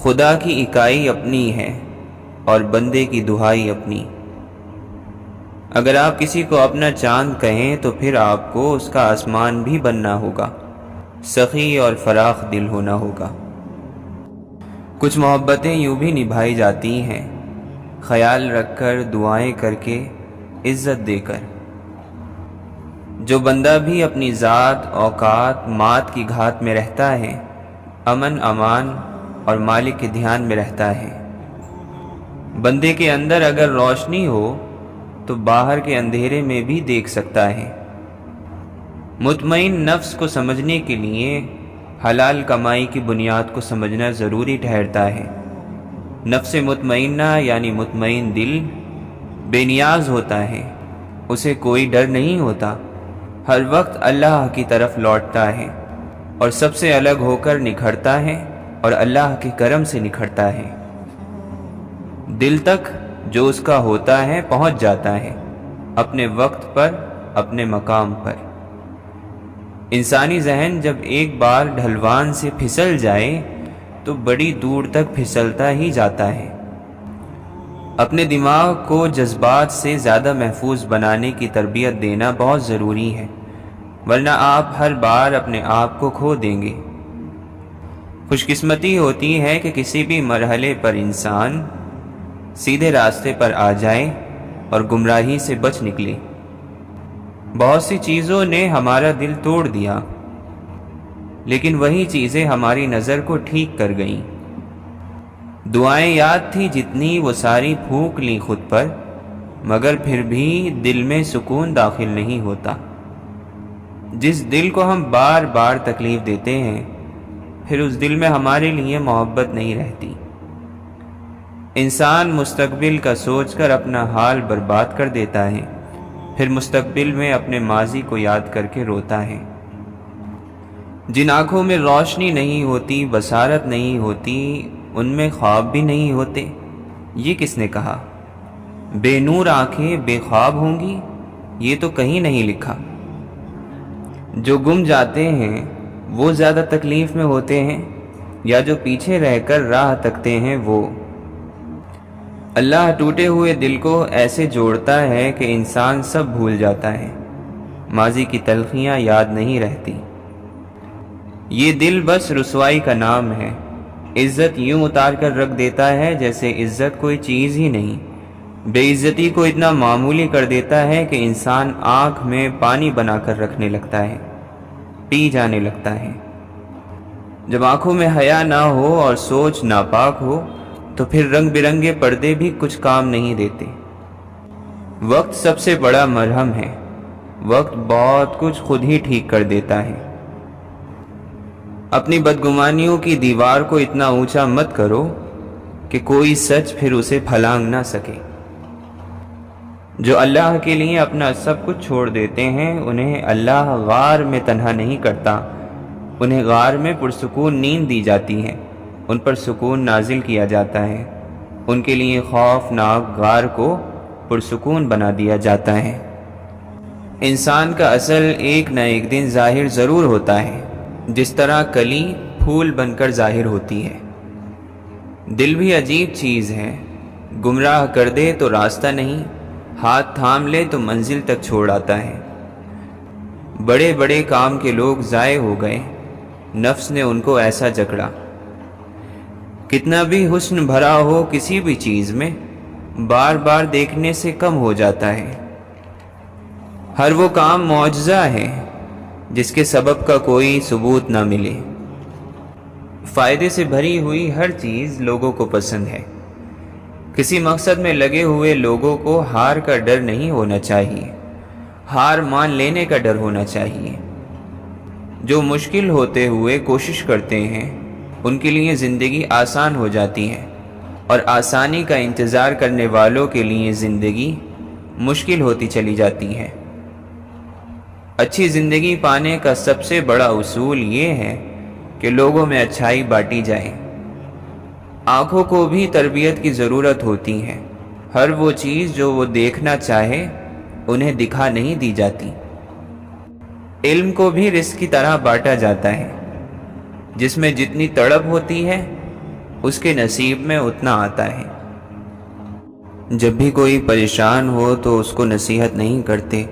خدا کی اکائی اپنی ہے اور بندے کی دہائی اپنی۔ اگر آپ کسی کو اپنا چاند کہیں تو پھر آپ کو اس کا آسمان بھی بننا ہوگا، سخی اور فراخ دل ہونا ہوگا۔ کچھ محبتیں یوں بھی نبھائی جاتی ہیں، خیال رکھ کر، دعائیں کر کے، عزت دے کر۔ جو بندہ بھی اپنی ذات اوقات مات کی گھات میں رہتا ہے، امن امان اور مالک کے دھیان میں رہتا ہے۔ بندے کے اندر اگر روشنی ہو تو باہر کے اندھیرے میں بھی دیکھ سکتا ہے۔ مطمئن نفس کو سمجھنے کے لیے حلال کمائی کی بنیاد کو سمجھنا ضروری ٹھہرتا ہے۔ نفس مطمئنہ یعنی مطمئن دل بے نیاز ہوتا ہے، اسے کوئی ڈر نہیں ہوتا، ہر وقت اللہ کی طرف لوٹتا ہے اور سب سے الگ ہو کر نکھرتا ہے اور اللہ کے کرم سے نکھرتا ہے۔ دل تک جو اس کا ہوتا ہے پہنچ جاتا ہے، اپنے وقت پر، اپنے مقام پر۔ انسانی ذہن جب ایک بار ڈھلوان سے پھسل جائے تو بڑی دور تک پھسلتا ہی جاتا ہے۔ اپنے دماغ کو جذبات سے زیادہ محفوظ بنانے کی تربیت دینا بہت ضروری ہے، ورنہ آپ ہر بار اپنے آپ کو کھو دیں گے۔ خوش قسمتی ہوتی ہے کہ کسی بھی مرحلے پر انسان سیدھے راستے پر آ جائے اور گمراہی سے بچ نکلے۔ بہت سی چیزوں نے ہمارا دل توڑ دیا، لیکن وہی چیزیں ہماری نظر کو ٹھیک کر گئیں۔ دعائیں یاد تھی جتنی وہ ساری پھونک لیں خود پر، مگر پھر بھی دل میں سکون داخل نہیں ہوتا۔ جس دل کو ہم بار بار تکلیف دیتے ہیں، پھر اس دل میں ہمارے لیے محبت نہیں رہتی۔ انسان مستقبل کا سوچ کر اپنا حال برباد کر دیتا ہے، پھر مستقبل میں اپنے ماضی کو یاد کر کے روتا ہے۔ جن آنکھوں میں روشنی نہیں ہوتی، بصارت نہیں ہوتی، ان میں خواب بھی نہیں ہوتے، یہ کس نے کہا؟ بے نور آنکھیں بے خواب ہوں گی، یہ تو کہیں نہیں لکھا۔ جو گم جاتے ہیں وہ زیادہ تکلیف میں ہوتے ہیں، یا جو پیچھے رہ کر راہ تکتے ہیں وہ؟ اللہ ٹوٹے ہوئے دل کو ایسے جوڑتا ہے کہ انسان سب بھول جاتا ہے، ماضی کی تلخیاں یاد نہیں رہتی۔ یہ دل بس رسوائی کا نام ہے، عزت یوں اتار کر رکھ دیتا ہے جیسے عزت کوئی چیز ہی نہیں، بے عزتی کو اتنا معمولی کر دیتا ہے کہ انسان آنکھ میں پانی بنا کر رکھنے لگتا ہے، پی جانے لگتا ہے۔ جب آنکھوں میں حیا نہ ہو اور سوچ ناپاک ہو تو پھر رنگ برنگے پردے بھی کچھ کام نہیں دیتے۔ وقت سب سے بڑا مرہم ہے، وقت بہت کچھ خود ہی ٹھیک کر دیتا ہے۔ اپنی بدگمانیوں کی دیوار کو اتنا اونچا مت کرو کہ کوئی سچ پھر اسے پھلانگ نہ سکے۔ جو اللہ کے لیے اپنا سب کچھ چھوڑ دیتے ہیں، انہیں اللہ غار میں تنہا نہیں کرتا، انہیں غار میں پرسکون نیند دی جاتی ہے، ان پر سکون نازل کیا جاتا ہے، ان کے لیے خوفناک غار کو پرسکون بنا دیا جاتا ہے۔ انسان کا اصل ایک نہ ایک دن ظاہر ضرور ہوتا ہے، جس طرح کلی پھول بن کر ظاہر ہوتی ہے۔ دل بھی عجیب چیز ہے، گمراہ کر دے تو راستہ نہیں، ہاتھ تھام لے تو منزل تک چھوڑ آتا ہے۔ بڑے بڑے کام کے لوگ ضائع ہو گئے، نفس نے ان کو ایسا جکڑا۔ کتنا بھی حسن بھرا ہو کسی بھی چیز میں، بار بار دیکھنے سے کم ہو جاتا ہے۔ ہر وہ کام معجزہ ہے جس کے سبب کا کوئی ثبوت نہ ملے۔ فائدے سے بھری ہوئی ہر چیز لوگوں کو پسند ہے۔ کسی مقصد میں لگے ہوئے لوگوں کو ہار کا ڈر نہیں ہونا چاہیے، ہار مان لینے کا ڈر ہونا چاہیے۔ جو مشکل ہوتے ہوئے کوشش کرتے ہیں، ان کے لیے زندگی آسان ہو جاتی ہے، اور آسانی کا انتظار کرنے والوں کے لیے زندگی مشکل ہوتی چلی جاتی ہے۔ اچھی زندگی پانے کا سب سے بڑا اصول یہ ہے کہ لوگوں میں اچھائی بانٹی جائے۔ آنکھوں کو بھی تربیت کی ضرورت ہوتی ہے، ہر وہ چیز جو وہ دیکھنا چاہے انہیں دکھا نہیں دی جاتی۔ علم کو بھی رزق کی طرح بانٹا جاتا ہے، جس میں جتنی تڑپ ہوتی ہے اس کے نصیب میں اتنا آتا ہے۔ جب بھی کوئی پریشان ہو تو اس کو نصیحت نہیں کرتے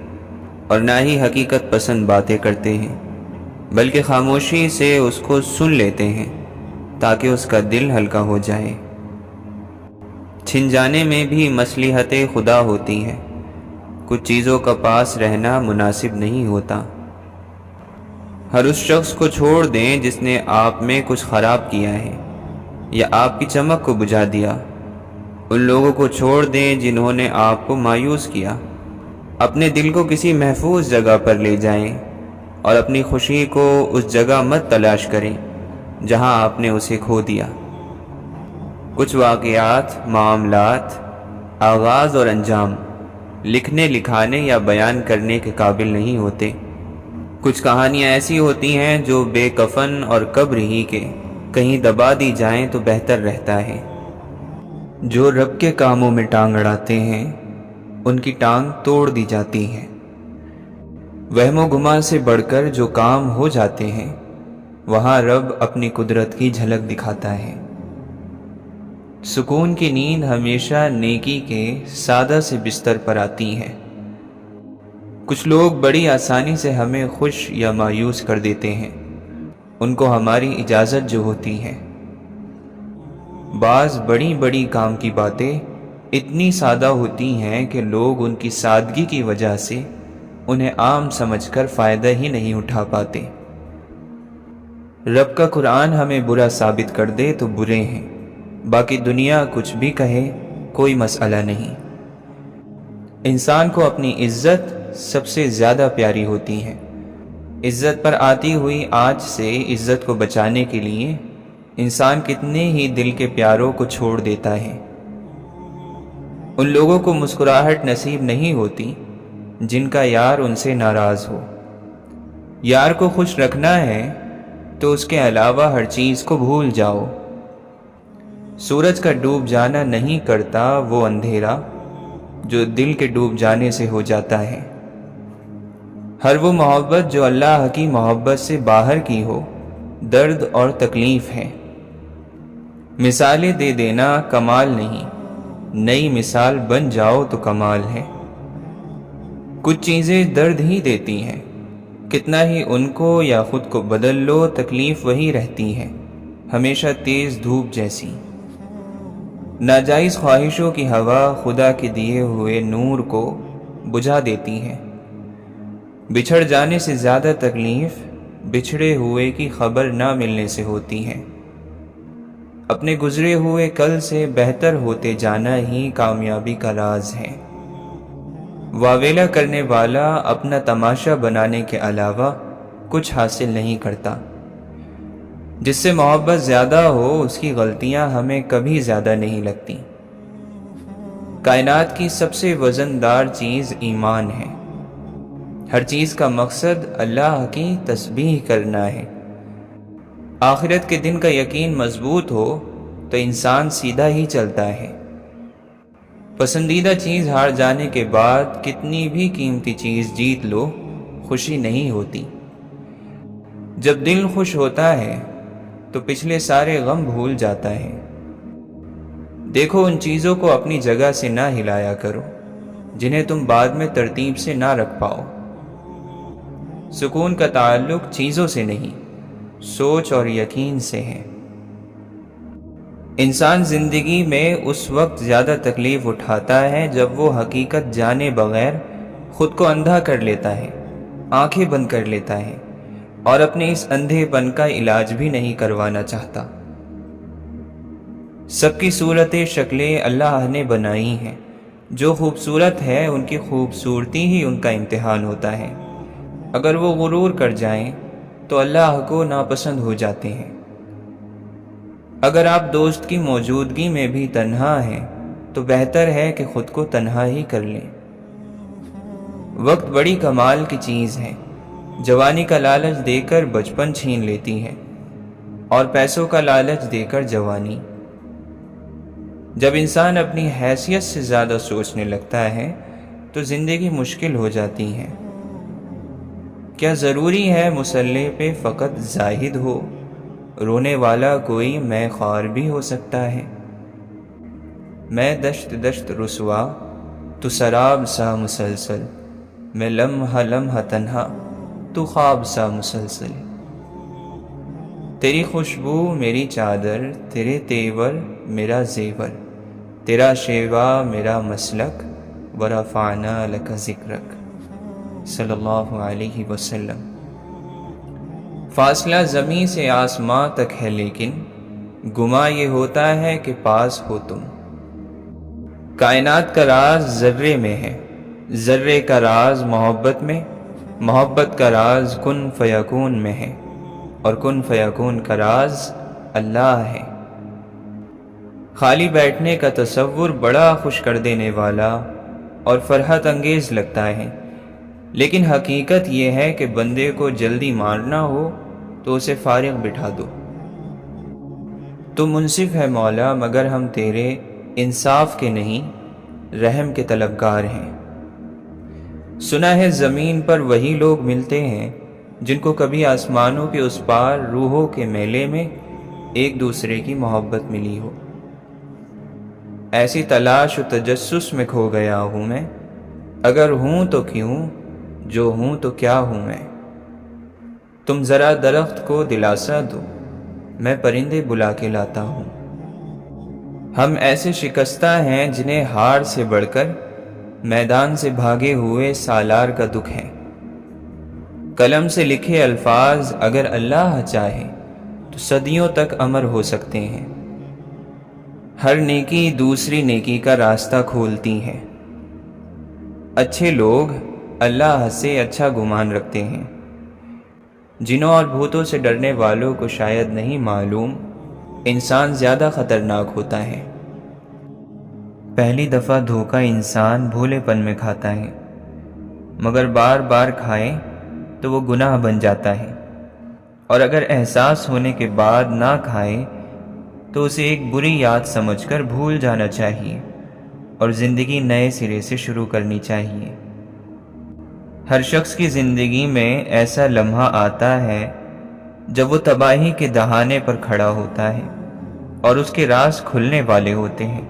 اور نہ ہی حقیقت پسند باتیں کرتے ہیں، بلکہ خاموشی سے اس کو سن لیتے ہیں تاکہ اس کا دل ہلکا ہو جائے۔ چھن جانے میں بھی مصلحت خدا ہوتی ہے، کچھ چیزوں کا پاس رہنا مناسب نہیں ہوتا۔ ہر اس شخص کو چھوڑ دیں جس نے آپ میں کچھ خراب کیا ہے یا آپ کی چمک کو بجھا دیا۔ ان لوگوں کو چھوڑ دیں جنہوں نے آپ کو مایوس کیا۔ اپنے دل کو کسی محفوظ جگہ پر لے جائیں اور اپنی خوشی کو اس جگہ مت تلاش کریں جہاں آپ نے اسے کھو دیا۔ کچھ واقعات، معاملات، آغاز اور انجام لکھنے، لکھانے یا بیان کرنے کے قابل نہیں ہوتے۔ کچھ کہانیاں ایسی ہوتی ہیں جو بے کفن اور قبر ہی کے کہیں دبا دی جائیں تو بہتر رہتا ہے۔ جو رب کے کاموں میں ٹانگ اڑاتے ہیں ان کی ٹانگ توڑ دی جاتی ہے۔ وہم و گمان سے بڑھ کر جو کام ہو جاتے ہیں وہاں رب اپنی قدرت کی جھلک دکھاتا ہے۔ سکون کی نیند ہمیشہ نیکی کے سادہ سے بستر پر آتی ہے۔ کچھ لوگ بڑی آسانی سے ہمیں خوش یا مایوس کر دیتے ہیں، ان کو ہماری اجازت جو ہوتی ہے۔ بعض بڑی بڑی کام کی باتیں اتنی سادہ ہوتی ہیں کہ لوگ ان کی سادگی کی وجہ سے انہیں عام سمجھ کر فائدہ ہی نہیں اٹھا پاتے۔ رب کا قرآن ہمیں برا ثابت کر دے تو برے ہیں، باقی دنیا کچھ بھی کہے کوئی مسئلہ نہیں۔ انسان کو اپنی عزت سب سے زیادہ پیاری ہوتی ہے۔ عزت پر آتی ہوئی آنچ سے عزت کو بچانے کے لیے انسان کتنے ہی دل کے پیاروں کو چھوڑ دیتا ہے۔ ان لوگوں کو مسکراہٹ نصیب نہیں ہوتی جن کا یار ان سے ناراض ہو۔ یار کو خوش رکھنا ہے تو اس کے علاوہ ہر چیز کو بھول جاؤ۔ سورج کا ڈوب جانا نہیں کرتا وہ اندھیرا جو دل کے ڈوب جانے سے ہو جاتا ہے۔ ہر وہ محبت جو اللہ کی محبت سے باہر کی ہو درد اور تکلیف ہے۔ مثالیں دے دینا کمال نہیں، نئی مثال بن جاؤ تو کمال ہے۔ کچھ چیزیں درد ہی دیتی ہیں، کتنا ہی ان کو یا خود کو بدل لو تکلیف وہی رہتی ہے، ہمیشہ تیز دھوپ جیسی۔ ناجائز خواہشوں کی ہوا خدا کے دیے ہوئے نور کو بجھا دیتی ہے۔ بچھڑ جانے سے زیادہ تکلیف بچھڑے ہوئے کی خبر نہ ملنے سے ہوتی ہے۔ اپنے گزرے ہوئے کل سے بہتر ہوتے جانا ہی کامیابی کا راز ہے۔ واویلا کرنے والا اپنا تماشا بنانے کے علاوہ کچھ حاصل نہیں کرتا۔ جس سے محبت زیادہ ہو اس کی غلطیاں ہمیں کبھی زیادہ نہیں لگتی۔ کائنات کی سب سے وزندار چیز ایمان ہے۔ ہر چیز کا مقصد اللہ کی تسبیح کرنا ہے۔ آخرت کے دن کا یقین مضبوط ہو تو انسان سیدھا ہی چلتا ہے۔ پسندیدہ چیز ہار جانے کے بعد کتنی بھی قیمتی چیز جیت لو خوشی نہیں ہوتی۔ جب دل خوش ہوتا ہے تو پچھلے سارے غم بھول جاتا ہے۔ دیکھو ان چیزوں کو اپنی جگہ سے نہ ہلایا کرو جنہیں تم بعد میں ترتیب سے نہ رکھ پاؤ۔ سکون کا تعلق چیزوں سے نہیں، سوچ اور یقین سے ہے۔ انسان زندگی میں اس وقت زیادہ تکلیف اٹھاتا ہے جب وہ حقیقت جانے بغیر خود کو اندھا کر لیتا ہے، آنکھیں بند کر لیتا ہے اور اپنے اس اندھے پن کا علاج بھی نہیں کروانا چاہتا۔ سب کی صورتیں شکلیں اللہ نے بنائی ہیں، جو خوبصورت ہے ان کی خوبصورتی ہی ان کا امتحان ہوتا ہے۔ اگر وہ غرور کر جائیں تو اللہ کو ناپسند ہو جاتے ہیں۔ اگر آپ دوست کی موجودگی میں بھی تنہا ہیں تو بہتر ہے کہ خود کو تنہا ہی کر لیں۔ وقت بڑی کمال کی چیز ہے۔ جوانی کا لالچ دے کر بچپن چھین لیتی ہے اور پیسوں کا لالچ دے کر جوانی۔ جب انسان اپنی حیثیت سے زیادہ سوچنے لگتا ہے تو زندگی مشکل ہو جاتی ہے۔ کیا ضروری ہے مسلح پہ فقط زاہد ہو رونے والا کوئی میں خوار بھی ہو سکتا ہے۔ میں دشت دشت رسوا تو سراب سا مسلسل، میں لمحہ لمحہ تنہا تو خواب سا مسلسل۔ تیری خوشبو میری چادر، تیرے تیور میرا زیور، تیرا شیوا میرا مسلک، ورفعنا لک ذکرک، صلی اللہ علیہ وسلم۔ فاصلہ زمیں سے آسماں تک ہے لیکن گمان یہ ہوتا ہے کہ پاس ہو تم۔ کائنات کا راز ذرے میں ہے، ذرے کا راز محبت میں، محبت کا راز کن فیکون میں ہے، اور کن فیکون کا راز اللہ ہے۔ خالی بیٹھنے کا تصور بڑا خوش کر دینے والا اور فرحت انگیز لگتا ہے، لیکن حقیقت یہ ہے کہ بندے کو جلدی مارنا ہو تو اسے فارغ بٹھا دو۔ تو منصف ہے مولا مگر ہم تیرے انصاف کے نہیں، رحم کے طلبگار ہیں۔ سنا ہے زمین پر وہی لوگ ملتے ہیں جن کو کبھی آسمانوں کے اس پار روحوں کے میلے میں ایک دوسرے کی محبت ملی ہو۔ ایسی تلاش و تجسس میں کھو گیا ہوں میں، اگر ہوں تو کیوں، جو ہوں تو کیا ہوں میں۔ تم ذرا درخت کو دلاسا دو، میں پرندے بلا کے لاتا ہوں۔ ہم ایسے شکستہ ہیں جنہیں ہار سے بڑھ کر میدان سے بھاگے ہوئے سالار کا دکھ ہے۔ قلم سے لکھے الفاظ اگر اللہ چاہے تو صدیوں تک امر ہو سکتے ہیں۔ ہر نیکی دوسری نیکی کا راستہ کھولتی ہے۔ اچھے لوگ اللہ سے اچھا گمان رکھتے ہیں۔ جنوں اور بھوتوں سے ڈرنے والوں کو شاید نہیں معلوم انسان زیادہ خطرناک ہوتا ہے۔ پہلی دفعہ دھوکہ انسان بھولے پن میں کھاتا ہے، مگر بار بار کھائے تو وہ گناہ بن جاتا ہے، اور اگر احساس ہونے کے بعد نہ کھائے تو اسے ایک بری یاد سمجھ کر بھول جانا چاہیے اور زندگی نئے سرے سے شروع کرنی چاہیے۔ ہر شخص کی زندگی میں ایسا لمحہ آتا ہے جب وہ تباہی کے دہانے پر کھڑا ہوتا ہے اور اس کے راز کھلنے والے ہوتے ہیں،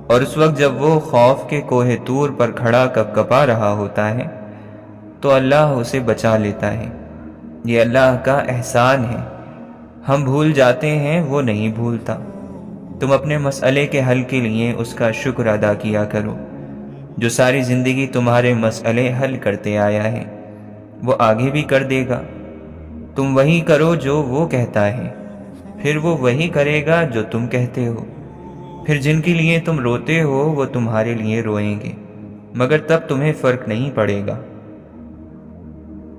اور اس وقت جب وہ خوف کے کوہ طور پر کھڑا کپکپا رہا ہوتا ہے تو اللہ اسے بچا لیتا ہے۔ یہ اللہ کا احسان ہے، ہم بھول جاتے ہیں، وہ نہیں بھولتا۔ تم اپنے مسئلے کے حل کے لیے اس کا شکر ادا کیا کرو جو ساری زندگی تمہارے مسئلے حل کرتے آیا ہے، وہ آگے بھی کر دے گا۔ تم وہی کرو جو وہ کہتا ہے، پھر وہ وہی کرے گا جو تم کہتے ہو۔ پھر جن کے لیے تم روتے ہو وہ تمہارے لیے روئیں گے، مگر تب تمہیں فرق نہیں پڑے گا۔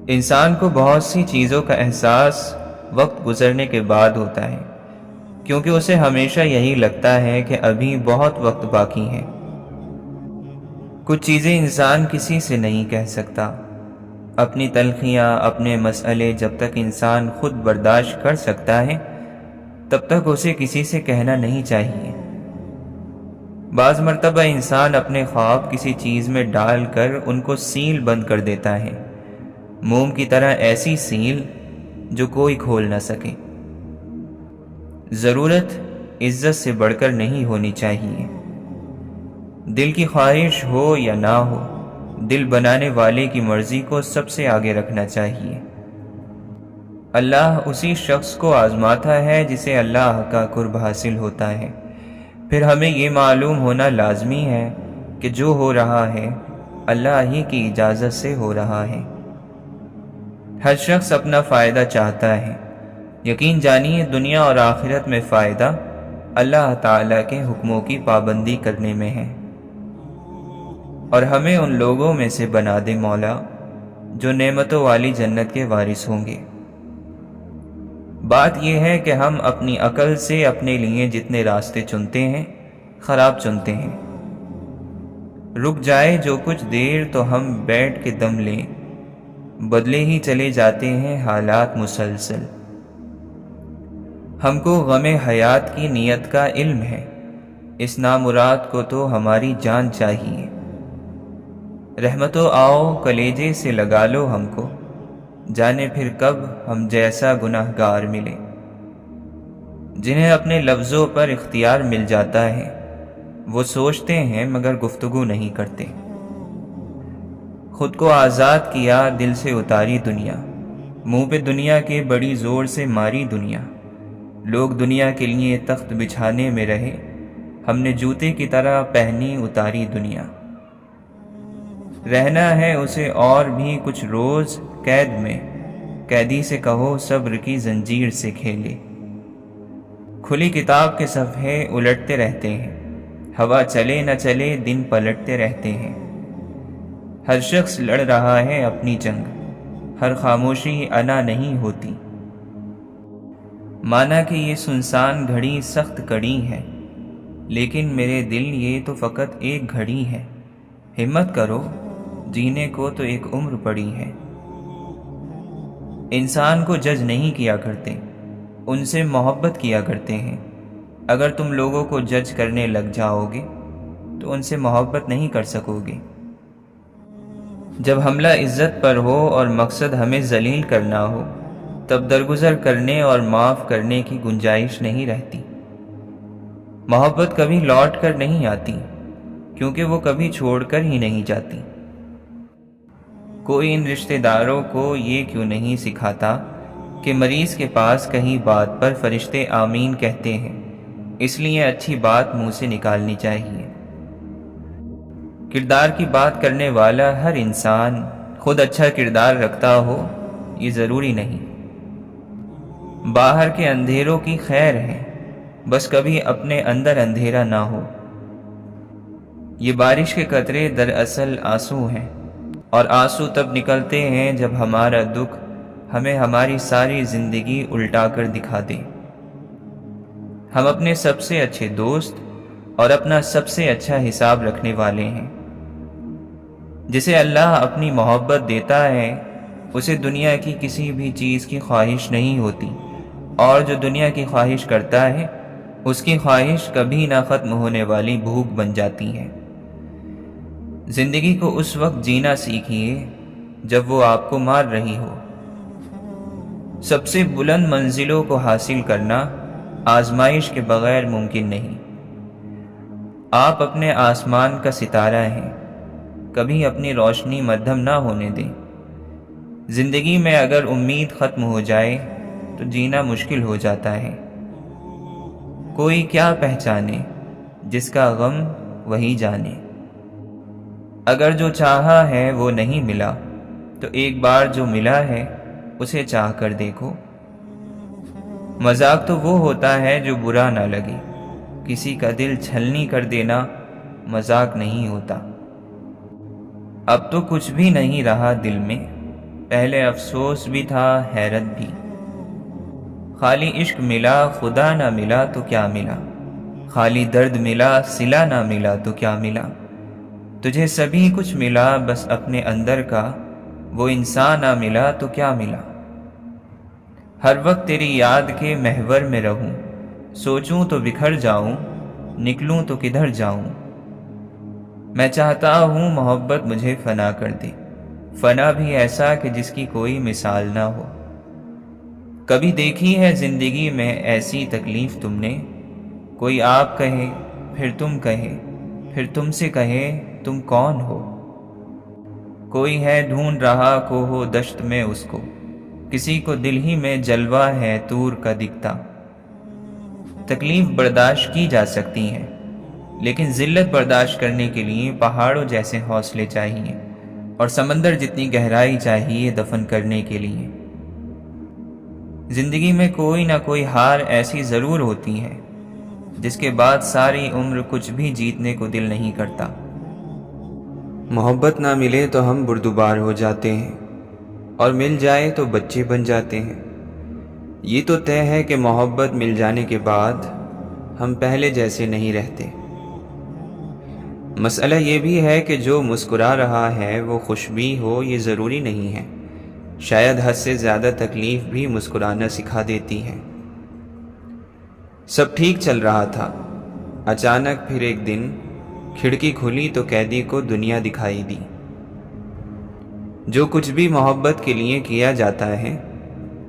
انسان کو بہت سی چیزوں کا احساس وقت گزرنے کے بعد ہوتا ہے، کیونکہ اسے ہمیشہ یہی لگتا ہے کہ ابھی بہت وقت باقی ہے۔ کچھ چیزیں انسان کسی سے نہیں کہہ سکتا۔ اپنی تلخیاں، اپنے مسئلے جب تک انسان خود برداشت کر سکتا ہے تب تک اسے کسی سے کہنا نہیں چاہیے۔ بعض مرتبہ انسان اپنے خواب کسی چیز میں ڈال کر ان کو سیل بند کر دیتا ہے، موم کی طرح ایسی سیل جو کوئی کھول نہ سکے۔ ضرورت عزت سے بڑھ کر نہیں ہونی چاہیے۔ دل کی خواہش ہو یا نہ ہو، دل بنانے والے کی مرضی کو سب سے آگے رکھنا چاہیے۔ اللہ اسی شخص کو آزماتا ہے جسے اللہ کا قرب حاصل ہوتا ہے۔ پھر ہمیں یہ معلوم ہونا لازمی ہے کہ جو ہو رہا ہے اللہ ہی کی اجازت سے ہو رہا ہے۔ ہر شخص اپنا فائدہ چاہتا ہے، یقین جانیے دنیا اور آخرت میں فائدہ اللہ تعالیٰ کے حکموں کی پابندی کرنے میں ہے، اور ہمیں ان لوگوں میں سے بنا دے مولا جو نعمتوں والی جنت کے وارث ہوں گے۔ بات یہ ہے کہ ہم اپنی عقل سے اپنے لیے جتنے راستے چنتے ہیں خراب چنتے ہیں۔ رک جائے جو کچھ دیر تو ہم بیٹھ کے دم لیں، بدلے ہی چلے جاتے ہیں حالات مسلسل۔ ہم کو غم حیات کی نیت کا علم ہے، اس نامراد کو تو ہماری جان چاہیے۔ رحمتو آؤ کلیجے سے لگا لو ہم کو، جانے پھر کب ہم جیسا گناہگار ملے۔ جنہیں اپنے لفظوں پر اختیار مل جاتا ہے وہ سوچتے ہیں مگر گفتگو نہیں کرتے۔ خود کو آزاد کیا، دل سے اتاری دنیا، منہ پہ دنیا کے بڑی زور سے ماری دنیا۔ لوگ دنیا کے لیے تخت بچھانے میں رہے، ہم نے جوتے کی طرح پہنی اتاری دنیا۔ رہنا ہے اسے اور بھی کچھ روز قید میں، قیدی سے کہو صبر کی زنجیر سے کھیلے۔ کھلی کتاب کے صفحے الٹتے رہتے ہیں، ہوا چلے نہ چلے دن پلٹتے رہتے ہیں۔ ہر شخص لڑ رہا ہے اپنی جنگ، ہر خاموشی انا نہیں ہوتی۔ مانا کہ یہ سنسان گھڑی سخت کڑی ہے، لیکن میرے دل یہ تو فقط ایک گھڑی ہے۔ ہمت کرو، جینے کو تو ایک عمر پڑی ہے۔ انسان کو جج نہیں کیا کرتے، ان سے محبت کیا کرتے ہیں۔ اگر تم لوگوں کو جج کرنے لگ جاؤ گے تو ان سے محبت نہیں کر سکو گے۔ جب حملہ عزت پر ہو اور مقصد ہمیں ذلیل کرنا ہو، تب درگزر کرنے اور معاف کرنے کی گنجائش نہیں رہتی۔ محبت کبھی لوٹ کر نہیں آتی، کیونکہ وہ کبھی چھوڑ کر ہی نہیں جاتی۔ کوئی ان رشتہ داروں کو یہ کیوں نہیں سکھاتا کہ مریض کے پاس کہیں بات پر فرشتے آمین کہتے ہیں، اس لیے اچھی بات منہ سے نکالنی چاہیے۔ کردار کی بات کرنے والا ہر انسان خود اچھا کردار رکھتا ہو یہ ضروری نہیں۔ باہر کے اندھیروں کی خیر ہے، بس کبھی اپنے اندر اندھیرا نہ ہو۔ یہ بارش کے قطرے دراصل آنسو ہیں، اور آنسو تب نکلتے ہیں جب ہمارا دکھ ہمیں ہماری ساری زندگی الٹا کر دکھا دے۔ ہم اپنے سب سے اچھے دوست اور اپنا سب سے اچھا حساب رکھنے والے ہیں۔ جسے اللہ اپنی محبت دیتا ہے اسے دنیا کی کسی بھی چیز کی خواہش نہیں ہوتی، اور جو دنیا کی خواہش کرتا ہے اس کی خواہش کبھی نہ ختم ہونے والی بھوک بن جاتی ہے۔ زندگی کو اس وقت جینا سیکھیے جب وہ آپ کو مار رہی ہو۔ سب سے بلند منزلوں کو حاصل کرنا آزمائش کے بغیر ممکن نہیں۔ آپ اپنے آسمان کا ستارہ ہیں، کبھی اپنی روشنی مدھم نہ ہونے دیں۔ زندگی میں اگر امید ختم ہو جائے تو جینا مشکل ہو جاتا ہے۔ کوئی کیا پہچانے، جس کا غم وہی جانے۔ اگر جو چاہا ہے وہ نہیں ملا تو ایک بار جو ملا ہے اسے چاہ کر دیکھو۔ مذاق تو وہ ہوتا ہے جو برا نہ لگے، کسی کا دل چھلنی کر دینا مذاق نہیں ہوتا۔ اب تو کچھ بھی نہیں رہا دل میں، پہلے افسوس بھی تھا حیرت بھی۔ خالی عشق ملا خدا نہ ملا تو کیا ملا، خالی درد ملا صلہ نہ ملا تو کیا ملا۔ تجھے سبھی کچھ ملا بس اپنے اندر کا وہ انسان نہ ملا تو کیا ملا۔ ہر وقت تیری یاد کے محور میں رہوں، سوچوں تو بکھر جاؤں، نکلوں تو کدھر جاؤں۔ میں چاہتا ہوں محبت مجھے فنا کر دے، فنا بھی ایسا کہ جس کی کوئی مثال نہ ہو۔ کبھی دیکھی ہے زندگی میں ایسی تکلیف تم نے؟ کوئی آپ کہے پھر تم کہے پھر تم سے کہے تم کون ہو۔ کوئی ہے ڈھونڈ رہا کوہ و دشت میں اس کو، کسی کو دل ہی میں جلوہ ہے طور کا دکھتا۔ تکلیف برداشت کی جا سکتی ہے، لیکن ذلت برداشت کرنے کے لیے پہاڑوں جیسے حوصلے چاہیے، اور سمندر جتنی گہرائی چاہیے دفن کرنے کے لیے۔ زندگی میں کوئی نہ کوئی ہار ایسی ضرور ہوتی ہے جس کے بعد ساری عمر کچھ بھی جیتنے کو دل نہیں کرتا۔ محبت نہ ملے تو ہم بردبار ہو جاتے ہیں، اور مل جائے تو بچے بن جاتے ہیں۔ یہ تو طے ہے کہ محبت مل جانے کے بعد ہم پہلے جیسے نہیں رہتے۔ مسئلہ یہ بھی ہے کہ جو مسکرا رہا ہے وہ خوش بھی ہو یہ ضروری نہیں ہے، شاید حد سے زیادہ تکلیف بھی مسکرانا سکھا دیتی ہے۔ سب ٹھیک چل رہا تھا، اچانک پھر ایک دن کھڑکی کھلی تو قیدی کو دنیا دکھائی دی۔ جو کچھ بھی محبت کے لیے کیا جاتا ہے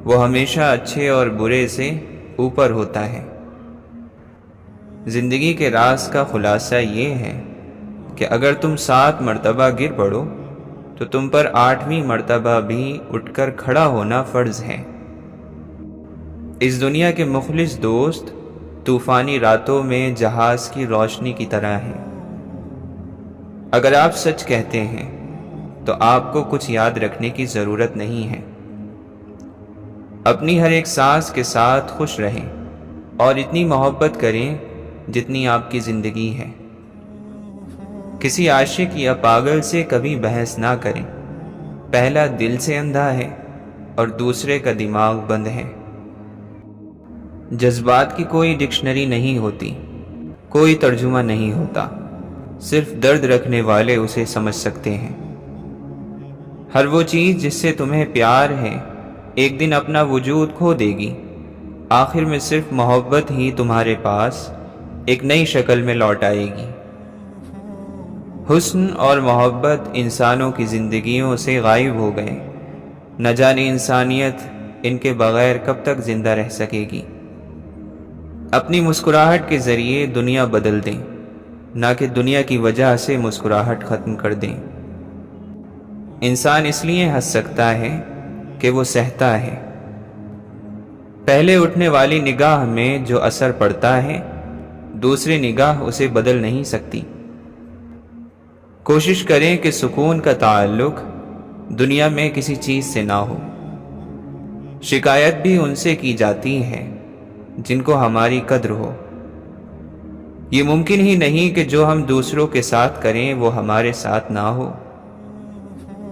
وہ ہمیشہ اچھے اور برے سے اوپر ہوتا ہے۔ زندگی کے راز کا خلاصہ یہ ہے کہ اگر تم 7 مرتبہ گر پڑو تو تم پر 8ویں مرتبہ بھی اٹھ کر کھڑا ہونا فرض ہے۔ اس دنیا کے مخلص دوست طوفانی راتوں میں جہاز کی روشنی کی طرح ہیں۔ اگر آپ سچ کہتے ہیں تو آپ کو کچھ یاد رکھنے کی ضرورت نہیں ہے۔ اپنی ہر ایک سانس کے ساتھ خوش رہیں اور اتنی محبت کریں جتنی آپ کی زندگی ہے۔ کسی عاشق یا پاگل سے کبھی بحث نہ کریں، پہلا دل سے اندھا ہے اور دوسرے کا دماغ بند ہے۔ جذبات کی کوئی ڈکشنری نہیں ہوتی، کوئی ترجمہ نہیں ہوتا، صرف درد رکھنے والے اسے سمجھ سکتے ہیں۔ ہر وہ چیز جس سے تمہیں پیار ہے ایک دن اپنا وجود کھو دے گی، آخر میں صرف محبت ہی تمہارے پاس ایک نئی شکل میں لوٹ آئے گی۔ حسن اور محبت انسانوں کی زندگیوں سے غائب ہو گئے، نہ جانے انسانیت ان کے بغیر کب تک زندہ رہ سکے گی۔ اپنی مسکراہٹ کے ذریعے دنیا بدل دیں، نہ کہ دنیا کی وجہ سے مسکراہٹ ختم کر دیں۔ انسان اس لیے ہنس سکتا ہے کہ وہ سہتا ہے۔ پہلے اٹھنے والی نگاہ میں جو اثر پڑتا ہے، دوسری نگاہ اسے بدل نہیں سکتی۔ کوشش کریں کہ سکون کا تعلق دنیا میں کسی چیز سے نہ ہو۔ شکایت بھی ان سے کی جاتی ہے جن کو ہماری قدر ہو۔ یہ ممکن ہی نہیں کہ جو ہم دوسروں کے ساتھ کریں وہ ہمارے ساتھ نہ ہو۔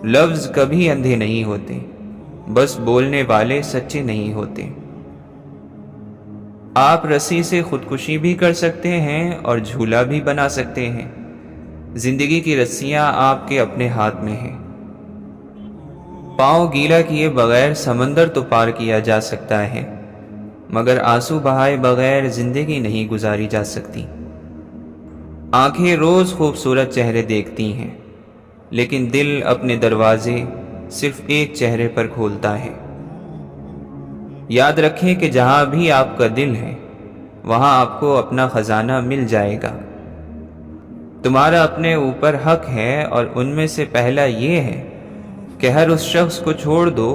لفظ کبھی اندھے نہیں ہوتے، بس بولنے والے سچے نہیں ہوتے۔ آپ رسی سے خودکشی بھی کر سکتے ہیں اور جھولا بھی بنا سکتے ہیں۔ زندگی کی رسیاں آپ کے اپنے ہاتھ میں ہیں۔ پاؤں گیلا کیے بغیر سمندر تو پار کیا جا سکتا ہے، مگر آنسو بہائے بغیر زندگی نہیں گزاری جا سکتی۔ آنکھیں روز خوبصورت چہرے دیکھتی ہیں، لیکن دل اپنے دروازے صرف ایک چہرے پر کھولتا ہے۔ یاد رکھیں کہ جہاں بھی آپ کا دل ہے وہاں آپ کو اپنا خزانہ مل جائے گا۔ تمہارا اپنے اوپر حق ہے، اور ان میں سے پہلا یہ ہے کہ ہر اس شخص کو چھوڑ دو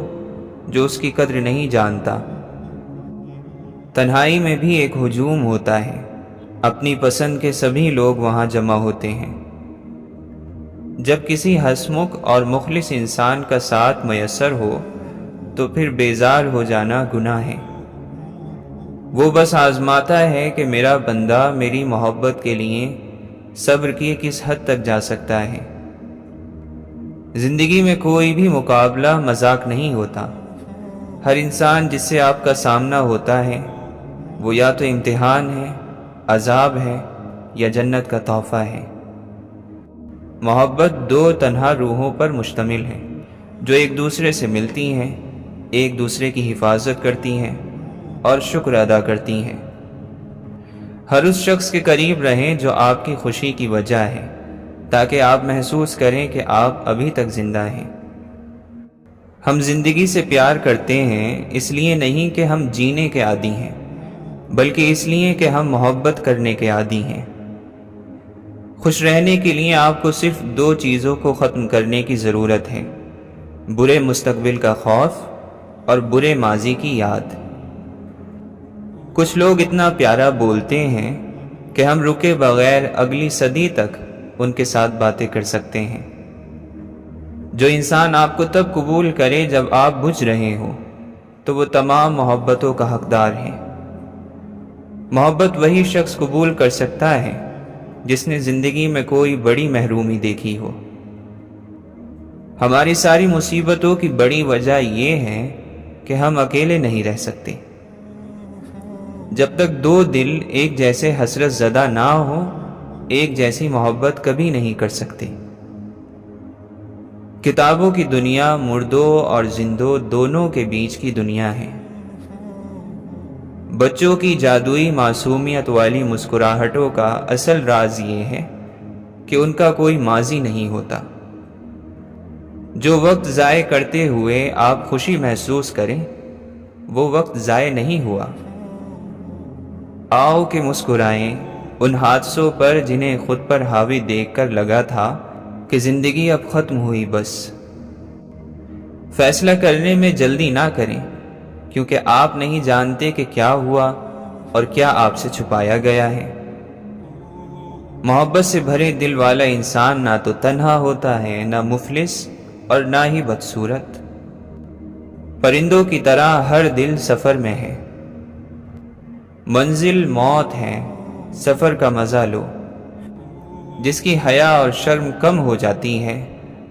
جو اس کی قدر نہیں جانتا۔ تنہائی میں بھی ایک ہجوم ہوتا ہے، اپنی پسند کے سبھی لوگ وہاں جمع ہوتے ہیں۔ جب کسی ہنسمکھ اور مخلص انسان کا ساتھ میسر ہو تو پھر بیزار ہو جانا گناہ ہے۔ وہ بس آزماتا ہے کہ میرا بندہ میری محبت کے لیے صبر کی کس حد تک جا سکتا ہے۔ زندگی میں کوئی بھی مقابلہ مذاق نہیں ہوتا۔ ہر انسان جس سے آپ کا سامنا ہوتا ہے وہ یا تو امتحان ہے، عذاب ہے، یا جنت کا تحفہ ہے۔ محبت 2 تنہا روحوں پر مشتمل ہے جو ایک دوسرے سے ملتی ہیں، ایک دوسرے کی حفاظت کرتی ہیں اور شکر ادا کرتی ہیں۔ ہر اس شخص کے قریب رہیں جو آپ کی خوشی کی وجہ ہے، تاکہ آپ محسوس کریں کہ آپ ابھی تک زندہ ہیں۔ ہم زندگی سے پیار کرتے ہیں اس لیے نہیں کہ ہم جینے کے عادی ہیں، بلکہ اس لیے کہ ہم محبت کرنے کے عادی ہیں۔ خوش رہنے کے لیے آپ کو صرف 2 چیزوں کو ختم کرنے کی ضرورت ہے: برے مستقبل کا خوف اور برے ماضی کی یاد۔ کچھ لوگ اتنا پیارا بولتے ہیں کہ ہم رکے بغیر اگلی صدی تک ان کے ساتھ باتیں کر سکتے ہیں۔ جو انسان آپ کو تب قبول کرے جب آپ بجھ رہے ہو تو وہ تمام محبتوں کا حقدار ہے۔ محبت وہی شخص قبول کر سکتا ہے جس نے زندگی میں کوئی بڑی محرومی دیکھی ہو۔ ہماری ساری مصیبتوں کی بڑی وجہ یہ ہے کہ ہم اکیلے نہیں رہ سکتے۔ جب تک 2 دل ایک جیسے حسرت زدہ نہ ہو، ایک جیسی محبت کبھی نہیں کر سکتے۔ کتابوں کی دنیا مردوں اور زندوں دونوں کے بیچ کی دنیا ہے۔ بچوں کی جادوئی معصومیت والی مسکراہٹوں کا اصل راز یہ ہے کہ ان کا کوئی ماضی نہیں ہوتا۔ جو وقت ضائع کرتے ہوئے آپ خوشی محسوس کریں، وہ وقت ضائع نہیں ہوا۔ آؤ کہ مسکرائیں ان حادثوں پر جنہیں خود پر حاوی دیکھ کر لگا تھا کہ زندگی اب ختم ہوئی بس۔ فیصلہ کرنے میں جلدی نہ کریں، کیونکہ آپ نہیں جانتے کہ کیا ہوا اور کیا آپ سے چھپایا گیا ہے۔ محبت سے بھرے دل والا انسان نہ تو تنہا ہوتا ہے، نہ مفلس اور نہ ہی بدصورت۔ پرندوں کی طرح ہر دل سفر میں ہے۔ منزل موت ہے، سفر کا مزہ لو۔ جس کی حیا اور شرم کم ہو جاتی ہے،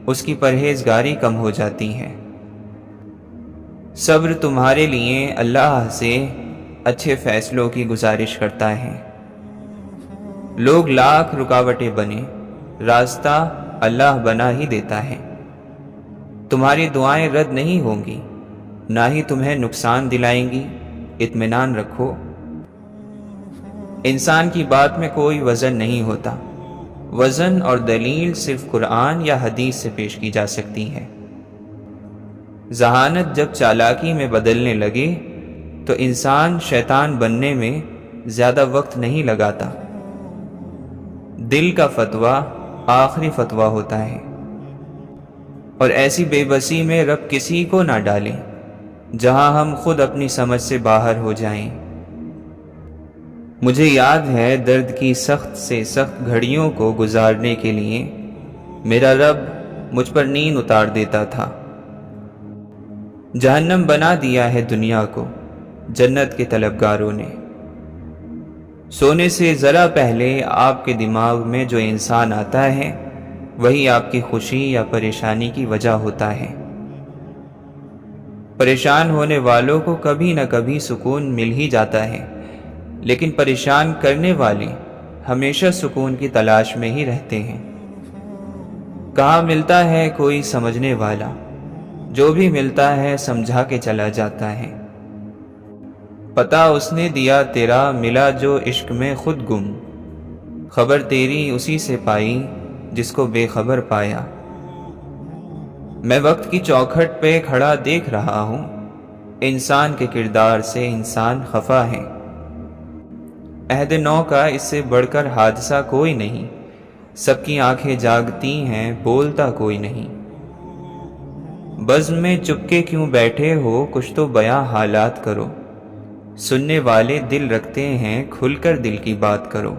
اس کی پرہیزگاری کم ہو جاتی ہے۔ صبر تمہارے لیے اللہ سے اچھے فیصلوں کی گزارش کرتا ہے۔ لوگ لاکھ رکاوٹیں بنے، راستہ اللہ بنا ہی دیتا ہے۔ تمہاری دعائیں رد نہیں ہوں گی، نہ ہی تمہیں نقصان دلائیں گی، اطمینان رکھو۔ انسان کی بات میں کوئی وزن نہیں ہوتا، وزن اور دلیل صرف قرآن یا حدیث سے پیش کی جا سکتی ہے۔ ذہانت جب چالاکی میں بدلنے لگے تو انسان شیطان بننے میں زیادہ وقت نہیں لگاتا۔ دل کا فتویٰ آخری فتویٰ ہوتا ہے، اور ایسی بے بسی میں رب کسی کو نہ ڈالیں جہاں ہم خود اپنی سمجھ سے باہر ہو جائیں۔ مجھے یاد ہے درد کی سخت سے سخت گھڑیوں کو گزارنے کے لیے میرا رب مجھ پر نیند اتار دیتا تھا۔ جہنم بنا دیا ہے دنیا کو جنت کے طلبگاروں نے۔ سونے سے ذرا پہلے آپ کے دماغ میں جو انسان آتا ہے وہی آپ کی خوشی یا پریشانی کی وجہ ہوتا ہے۔ پریشان ہونے والوں کو کبھی نہ کبھی سکون مل ہی جاتا ہے، لیکن پریشان کرنے والے ہمیشہ سکون کی تلاش میں ہی رہتے ہیں۔ کہاں ملتا ہے کوئی سمجھنے والا، جو بھی ملتا ہے سمجھا کے چلا جاتا ہے۔ پتہ اس نے دیا تیرا، ملا جو عشق میں خود گم، خبر تیری اسی سے پائی جس کو بے خبر پایا۔ میں وقت کی چوکھٹ پہ کھڑا دیکھ رہا ہوں، انسان کے کردار سے انسان خفا ہے۔ عہد نو کا اس سے بڑھ کر حادثہ کوئی نہیں، سب کی آنکھیں جاگتی ہیں، بولتا کوئی نہیں۔ بزم میں چپکے کیوں بیٹھے ہو، کچھ تو بیاں حالات کرو۔ سننے والے دل رکھتے ہیں، کھل کر دل کی بات کرو۔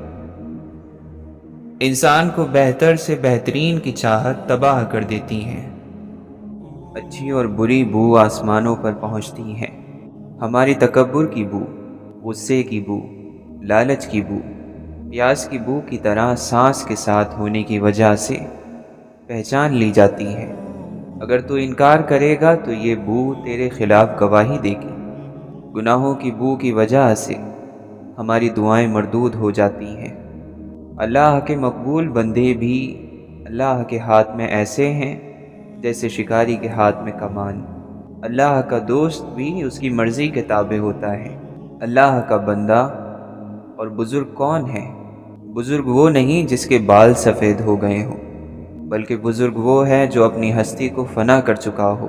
انسان کو بہتر سے بہترین کی چاہت تباہ کر دیتی ہے۔ اچھی اور بری بو آسمانوں پر پہنچتی ہے۔ ہماری تکبر کی بو، غصے کی بو، لالچ کی بو، پیاس کی بو کی طرح سانس کے ساتھ ہونے کی وجہ سے پہچان لی جاتی ہے۔ اگر تو انکار کرے گا تو یہ بو تیرے خلاف گواہی دے گی۔ گناہوں کی بو کی وجہ سے ہماری دعائیں مردود ہو جاتی ہیں۔ اللہ کے مقبول بندے بھی اللہ کے ہاتھ میں ایسے ہیں جیسے شکاری کے ہاتھ میں کمان۔ اللہ کا دوست بھی اس کی مرضی کے تابع ہوتا ہے۔ اللہ کا بندہ اور بزرگ کون ہے؟ بزرگ وہ نہیں جس کے بال سفید ہو گئے ہوں، بلکہ بزرگ وہ ہے جو اپنی ہستی کو فنا کر چکا ہو۔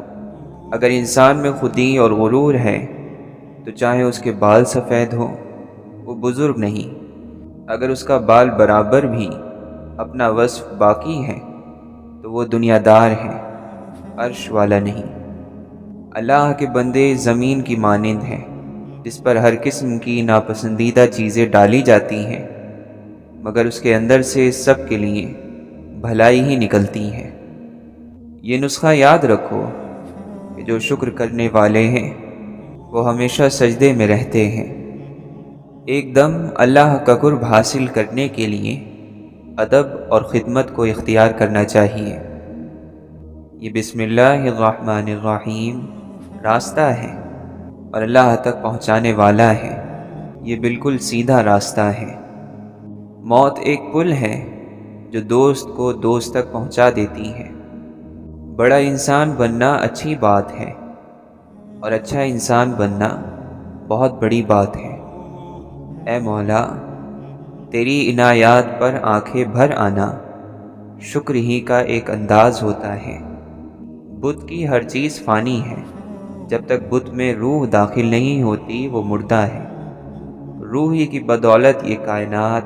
اگر انسان میں خودی اور غرور ہے تو چاہے اس کے بال سفید ہوں، وہ بزرگ نہیں۔ اگر اس کا بال برابر بھی اپنا وصف باقی ہے تو وہ دنیا دار ہے، عرش والا نہیں۔ اللہ کے بندے زمین کی مانند ہیں جس پر ہر قسم کی ناپسندیدہ چیزیں ڈالی جاتی ہیں، مگر اس کے اندر سے سب کے لیے بھلائی ہی نکلتی ہے۔ یہ نسخہ یاد رکھو کہ جو شکر کرنے والے ہیں وہ ہمیشہ سجدے میں رہتے ہیں۔ ایک دم اللہ کا قرب حاصل کرنے کے لیے ادب اور خدمت کو اختیار کرنا چاہیے۔ یہ بسم اللہ الرحمن الرحیم راستہ ہے اور اللہ تک پہنچانے والا ہے۔ یہ بالکل سیدھا راستہ ہے۔ موت ایک پل ہے جو دوست کو دوست تک پہنچا دیتی ہے۔ بڑا انسان بننا اچھی بات ہے اور اچھا انسان بننا بہت بڑی بات ہے۔ اے مولا، تیری عنایات پر آنکھیں بھر آنا شکر ہی کا ایک انداز ہوتا ہے۔ بت کی ہر چیز فانی ہے، جب تک بت میں روح داخل نہیں ہوتی وہ مردہ ہے۔ روح ہی کی بدولت یہ کائنات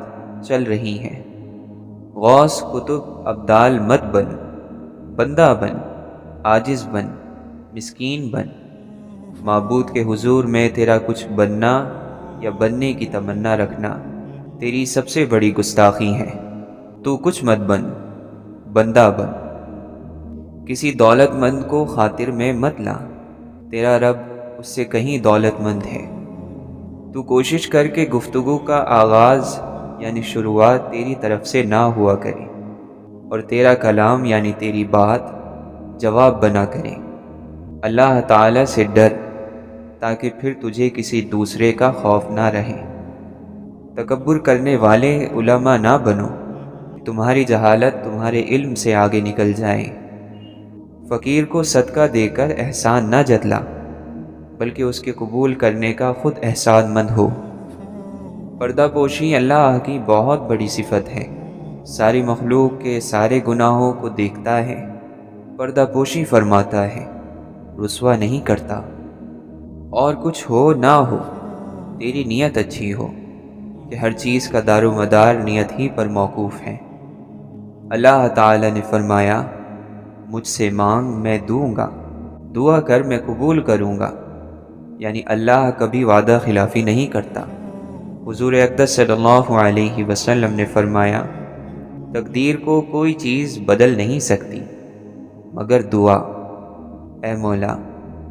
چل رہی ہیں۔ غوث قطب ابدال مت بن، بندہ بن، عاجز بن، مسکین بن۔ معبود کے حضور میں تیرا کچھ بننا یا بننے کی تمنا رکھنا تیری سب سے بڑی گستاخی ہے۔ تو کچھ مت بن، بندہ بن۔ کسی دولت مند کو خاطر میں مت لا، تیرا رب اس سے کہیں دولت مند ہے۔ تو کوشش کر کے گفتگو کا آغاز یعنی شروعات تیری طرف سے نہ ہوا کرے، اور تیرا کلام یعنی تیری بات جواب بنا کرے۔ اللہ تعالیٰ سے ڈر تاکہ پھر تجھے کسی دوسرے کا خوف نہ رہے۔ تکبر کرنے والے علماء نہ بنو، تمہاری جہالت تمہارے علم سے آگے نکل جائے۔ فقیر کو صدقہ دے کر احسان نہ جتلا، بلکہ اس کے قبول کرنے کا خود احسان مند ہو۔ پردہ پوشی اللہ کی بہت بڑی صفت ہے۔ ساری مخلوق کے سارے گناہوں کو دیکھتا ہے، پردہ پوشی فرماتا ہے، رسوا نہیں کرتا۔ اور کچھ ہو نہ ہو، تیری نیت اچھی ہو، کہ ہر چیز کا دار و مدار نیت ہی پر موقوف ہے۔ اللہ تعالی نے فرمایا، مجھ سے مانگ میں دوں گا، دعا کر میں قبول کروں گا، یعنی اللہ کبھی وعدہ خلافی نہیں کرتا۔ حضور اقدس صلی اللہ علیہ وسلم نے فرمایا، تقدیر کو کوئی چیز بدل نہیں سکتی مگر دعا۔ اے مولا،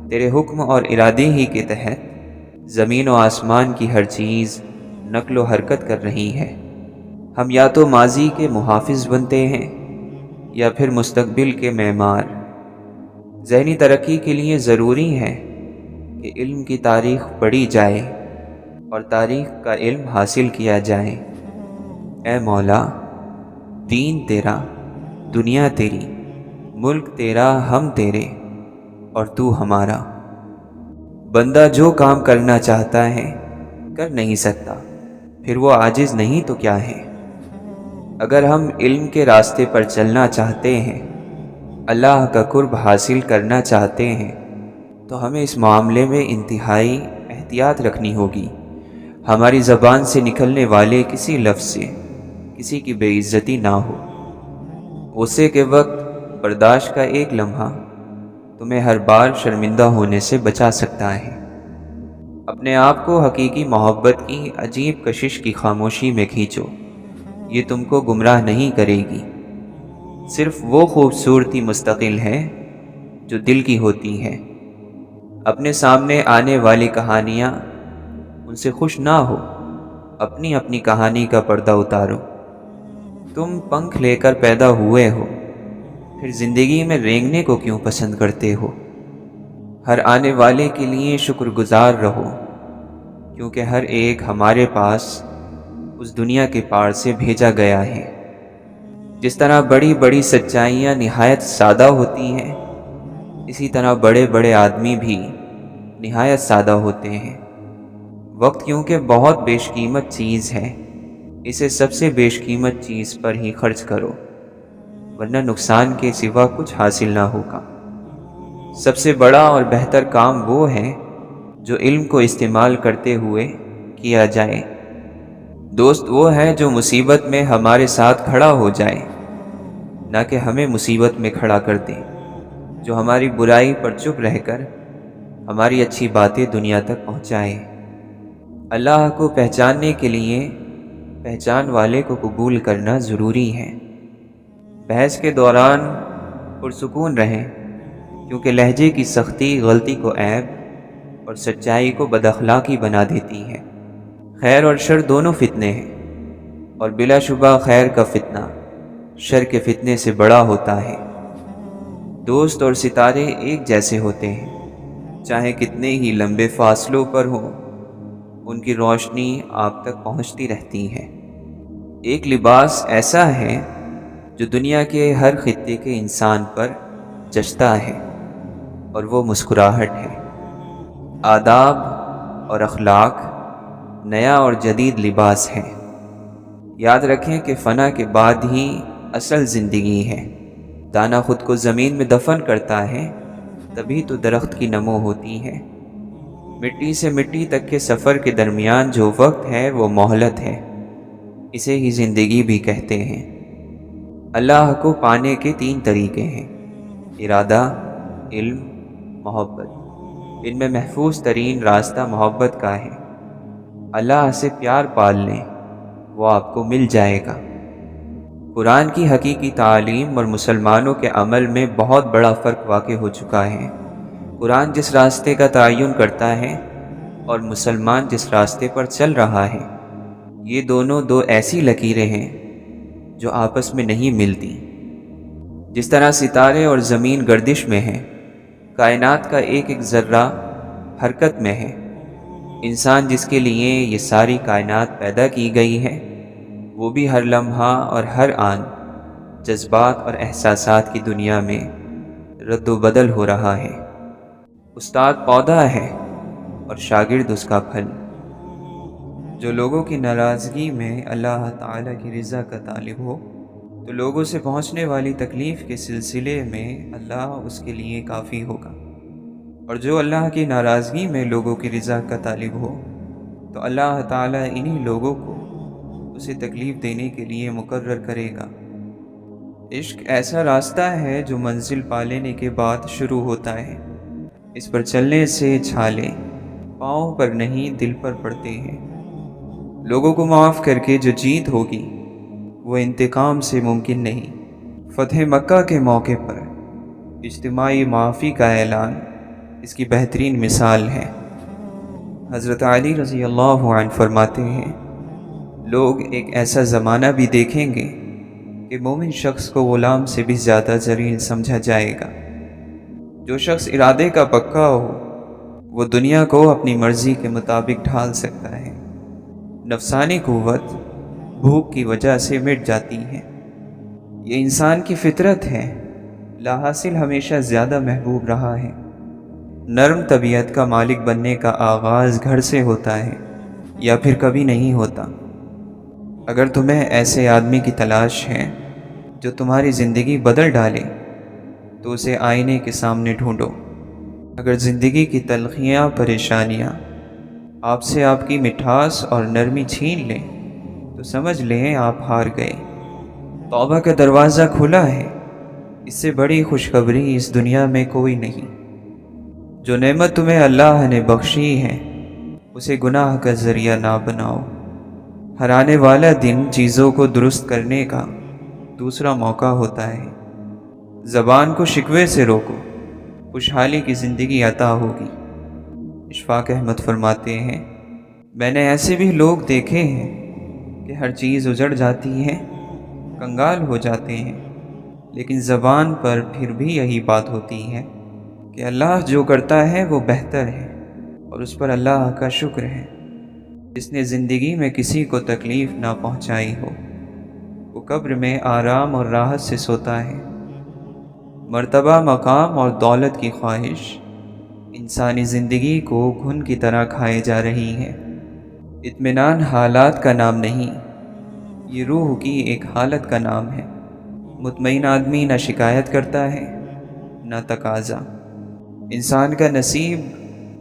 تیرے حکم اور ارادے ہی کے تحت زمین و آسمان کی ہر چیز نقل و حرکت کر رہی ہے۔ ہم یا تو ماضی کے محافظ بنتے ہیں یا پھر مستقبل کے معمار۔ ذہنی ترقی کے لیے ضروری ہے کہ علم کی تاریخ پڑھی جائے اور تاریخ کا علم حاصل کیا جائے۔ اے مولا، دین تیرا، دنیا تیری، ملک تیرا، ہم تیرے، اور تو ہمارا۔ بندہ جو کام کرنا چاہتا ہے کر نہیں سکتا، پھر وہ عاجز نہیں تو کیا ہے؟ اگر ہم علم کے راستے پر چلنا چاہتے ہیں، اللہ کا قرب حاصل کرنا چاہتے ہیں، تو ہمیں اس معاملے میں انتہائی احتیاط رکھنی ہوگی۔ ہماری زبان سے نکلنے والے کسی لفظ سے کسی کی بے عزتی نہ ہو۔ غصے کے وقت برداشت کا ایک لمحہ تمہیں ہر بار شرمندہ ہونے سے بچا سکتا ہے۔ اپنے آپ کو حقیقی محبت کی عجیب کشش کی خاموشی میں کھینچو، یہ تم کو گمراہ نہیں کرے گی۔ صرف وہ خوبصورتی مستقل ہے جو دل کی ہوتی ہے۔ اپنے سامنے آنے والی کہانیاں ان سے خوش نہ ہو، اپنی اپنی کہانی کا پردہ اتارو۔ تم پنکھ لے کر پیدا ہوئے ہو، پھر زندگی میں رینگنے کو کیوں پسند کرتے ہو؟ ہر آنے والے کے لیے شکر گزار رہو، کیونکہ ہر ایک ہمارے پاس اس دنیا کے پار سے بھیجا گیا ہے۔ جس طرح بڑی بڑی سچائیاں نہایت سادہ ہوتی ہیں، اسی طرح بڑے بڑے آدمی بھی نہایت سادہ ہوتے ہیں۔ وقت کیونکہ بہت بیش قیمت چیز ہے، اسے سب سے بیش قیمت چیز پر ہی خرچ کرو، ورنہ نقصان کے سوا کچھ حاصل نہ ہوگا۔ سب سے بڑا اور بہتر کام وہ ہے جو علم کو استعمال کرتے ہوئے کیا جائے۔ دوست وہ ہے جو مصیبت میں ہمارے ساتھ کھڑا ہو جائے، نہ کہ ہمیں مصیبت میں کھڑا کر دے، جو ہماری برائی پر چپ رہ کر ہماری اچھی باتیں دنیا تک پہنچائے۔ اللہ کو پہچاننے کے لیے پہچان والے کو قبول کرنا ضروری ہے۔ بحث کے دوران پرسکون رہیں، کیونکہ لہجے کی سختی غلطی کو عیب اور سچائی کو بد اخلاقی بنا دیتی ہے۔ خیر اور شر دونوں فتنے ہیں، اور بلا شبہ خیر کا فتنہ شر کے فتنے سے بڑا ہوتا ہے۔ دوست اور ستارے ایک جیسے ہوتے ہیں، چاہے کتنے ہی لمبے فاصلوں پر ہوں، ان کی روشنی آپ تک پہنچتی رہتی ہے۔ ایک لباس ایسا ہے جو دنیا کے ہر خطے کے انسان پر جچتا ہے، اور وہ مسکراہٹ ہے۔ آداب اور اخلاق نیا اور جدید لباس ہے۔ یاد رکھیں کہ فنا کے بعد ہی اصل زندگی ہے۔ دانا خود کو زمین میں دفن کرتا ہے، تبھی تو درخت کی نمو ہوتی ہے۔ مٹی سے مٹی تک کے سفر کے درمیان جو وقت ہے وہ مہلت ہے۔ اسے ہی زندگی بھی کہتے ہیں۔ اللہ کو پانے کے 3 طریقے ہیں: ارادہ، علم، محبت۔ ان میں محفوظ ترین راستہ محبت کا ہے۔ اللہ سے پیار پال لیں، وہ آپ کو مل جائے گا۔ قرآن کی حقیقی تعلیم اور مسلمانوں کے عمل میں بہت بڑا فرق واقع ہو چکا ہے۔ قرآن جس راستے کا تعین کرتا ہے اور مسلمان جس راستے پر چل رہا ہے، یہ دونوں 2 ایسی لکیریں ہیں جو آپس میں نہیں ملتی۔ جس طرح ستارے اور زمین گردش میں ہیں، کائنات کا ایک ایک ذرہ حرکت میں ہے، انسان جس کے لیے یہ ساری کائنات پیدا کی گئی ہے، وہ بھی ہر لمحہ اور ہر آن جذبات اور احساسات کی دنیا میں رد و بدل ہو رہا ہے۔ استاد پودا ہے اور شاگرد اس کا پھل۔ جو لوگوں کی ناراضگی میں اللہ تعالیٰ کی رضا کا طالب ہو، تو لوگوں سے پہنچنے والی تکلیف کے سلسلے میں اللہ اس کے لیے کافی ہوگا، اور جو اللہ کی ناراضگی میں لوگوں کی رضا کا طالب ہو، تو اللہ تعالیٰ انہی لوگوں کو اسے تکلیف دینے کے لیے مقرر کرے گا۔ عشق ایسا راستہ ہے جو منزل پا لینے کے بعد شروع ہوتا ہے۔ اس پر چلنے سے چھالے پاؤں پر نہیں دل پر پڑتے ہیں۔ لوگوں کو معاف کر کے جو جیت ہوگی وہ انتقام سے ممکن نہیں۔ فتح مکہ کے موقع پر اجتماعی معافی کا اعلان اس کی بہترین مثال ہے۔ حضرت علی رضی اللہ عنہ فرماتے ہیں، لوگ ایک ایسا زمانہ بھی دیکھیں گے کہ مومن شخص کو غلام سے بھی زیادہ ذلیل سمجھا جائے گا۔ جو شخص ارادے کا پکا ہو، وہ دنیا کو اپنی مرضی کے مطابق ڈھال سکتا ہے۔ نفسانی قوت بھوک کی وجہ سے مٹ جاتی ہے۔ یہ انسان کی فطرت ہے، لا حاصل ہمیشہ زیادہ محبوب رہا ہے۔ نرم طبیعت کا مالک بننے کا آغاز گھر سے ہوتا ہے، یا پھر کبھی نہیں ہوتا۔ اگر تمہیں ایسے آدمی کی تلاش ہے جو تمہاری زندگی بدل ڈالے، تو اسے آئینے کے سامنے ڈھونڈو۔ اگر زندگی کی تلخیاں، پریشانیاں آپ سے آپ کی مٹھاس اور نرمی چھین لیں، تو سمجھ لیں آپ ہار گئے۔ توبہ کا دروازہ کھلا ہے، اس سے بڑی خوشخبری اس دنیا میں کوئی نہیں۔ جو نعمت تمہیں اللہ نے بخشی ہے، اسے گناہ کا ذریعہ نہ بناؤ۔ ہر آنے والا دن چیزوں کو درست کرنے کا دوسرا موقع ہوتا ہے۔ زبان کو شکوے سے روکو، خوشحالی کی زندگی عطا ہوگی۔ اشفاق احمد فرماتے ہیں، میں نے ایسے بھی لوگ دیکھے ہیں کہ ہر چیز اجڑ جاتی ہے، کنگال ہو جاتے ہیں، لیکن زبان پر پھر بھی یہی بات ہوتی ہے کہ اللہ جو کرتا ہے وہ بہتر ہے، اور اس پر اللہ کا شکر ہے۔ جس نے زندگی میں کسی کو تکلیف نہ پہنچائی ہو، وہ قبر میں آرام اور راحت سے سوتا ہے۔ مرتبہ، مقام اور دولت کی خواہش انسانی زندگی کو گھن کی طرح کھائے جا رہی ہے۔ اطمینان حالات کا نام نہیں، یہ روح کی ایک حالت کا نام ہے۔ مطمئن آدمی نہ شکایت کرتا ہے نہ تقاضا۔ انسان کا نصیب